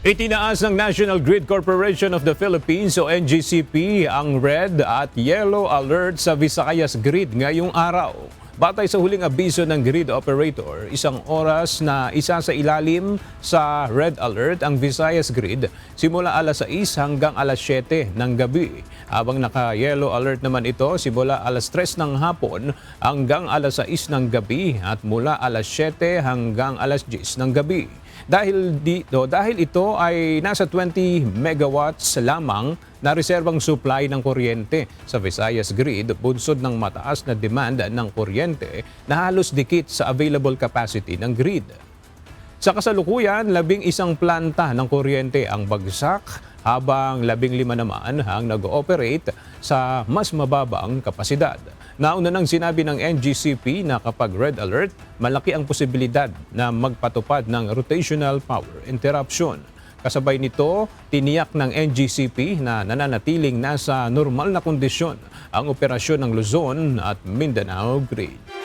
Itinaas ng National Grid Corporation of the Philippines o NGCP ang red at yellow alert sa Visayas Grid ngayong araw. Batay sa huling abiso ng grid operator, isang oras na isa sa ilalim sa red alert ang Visayas Grid simula alas 6 hanggang alas 7 ng gabi. Habang naka-yellow alert naman ito simula alas 3 ng hapon hanggang alas 6 ng gabi at mula alas 7 hanggang alas 10 ng gabi. Dahil ito ay nasa 20 megawatts lamang na reserbang supply ng kuryente sa Visayas Grid, bunsod ng mataas na demand ng kuryente na halos dikit sa available capacity ng grid. Sa kasalukuyan, 11 planta ng kuryente ang bagsak habang 15 naman ang nag-ooperate sa mas mababang kapasidad. Nauna nang sinabi ng NGCP na kapag red alert, malaki ang posibilidad na magpatupad ng rotational power interruption. Kasabay nito, tiniyak ng NGCP na nananatiling nasa normal na kondisyon ang operasyon ng Luzon at Mindanao Grid.